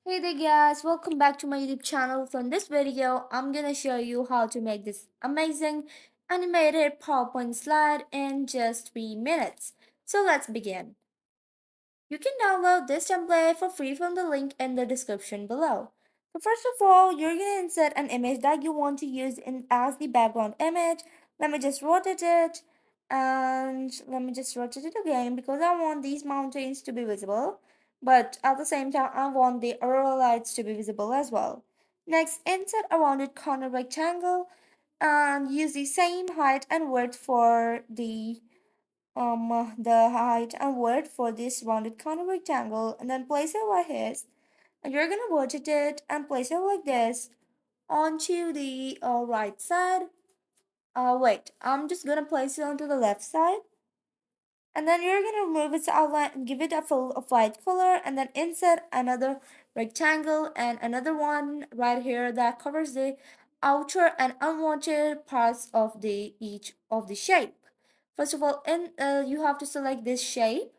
Hey there guys, welcome back to my YouTube channel. From this video, I'm gonna show you how to make this amazing animated PowerPoint slide in just 3 minutes. So let's begin. You can download this template for free from the link in the description below. So first of all, you're gonna insert an image that you want to use as the background image. Let me just rotate it and let me just rotate it again because I want these mountains to be visible. But at the same time, I want the aurora lights to be visible as well. Next, insert a rounded corner rectangle and use the same height and width for the height and width for this rounded corner rectangle, and then place it right here, and you're gonna rotate it and place it like this onto the right side. Wait, I'm just gonna place it onto the left side, and then you're gonna remove its outline and give it a full of white color, and then insert another rectangle and another one right here that covers the outer and unwanted parts of the each of the shape. First of all, you have to select this shape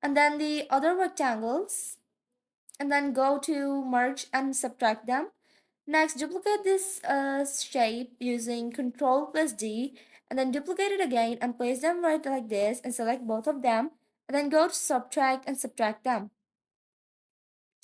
and then the other rectangles, and then go to merge and subtract them. Next, duplicate this shape using Ctrl plus D, and then duplicate it again and place them right like this and select both of them, and then go to subtract and subtract them.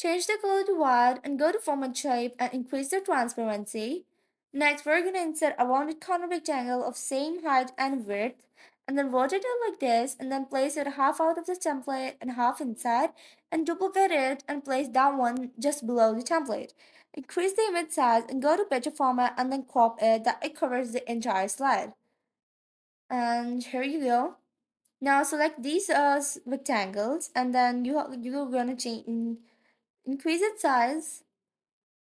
Change the color to white and go to format shape and increase the transparency. Next, we're going to insert a rounded corner rectangle of same height and width, and then rotate it like this, and then place it half out of the template and half inside, and duplicate it and place that one just below the template. Increase the image size and go to picture format and then crop it that it covers the entire slide. And here you go. Now select these rectangles, and then you're gonna increase its size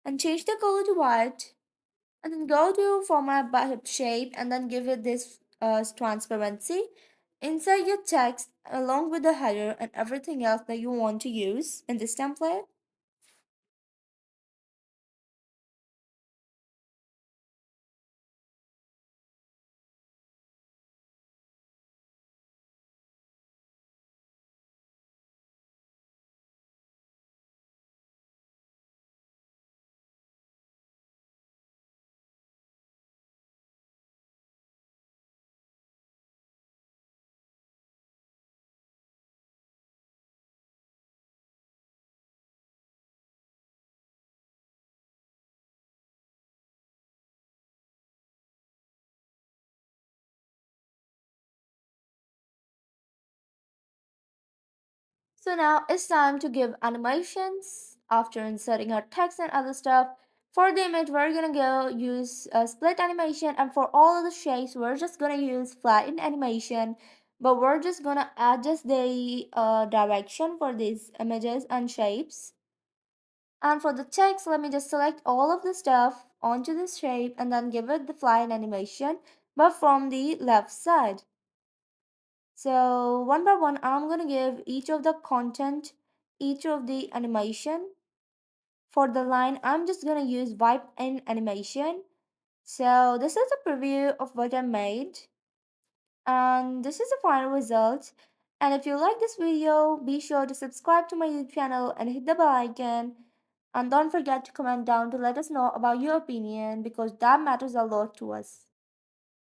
and change the color to white, and then go to format by shape and then give it this transparency. Insert your text along with the header and everything else that you want to use in this template. So now it's time to give animations after inserting our text and other stuff. For the image, we're gonna go use a split animation, and for all of the shapes, we're just gonna use flatten animation. But we're just gonna adjust the direction for these images and shapes. And for the text, let me just select all of the stuff onto this shape and then give it the flatten animation, but from the left side. So one by one, I'm gonna give each of the content, each of the animation. For the line, I'm just gonna use wipe in animation. So this is a preview of what I made, and this is the final result. And if you like this video, be sure to subscribe to my YouTube channel and hit the bell icon. And don't forget to comment down to let us know about your opinion because that matters a lot to us.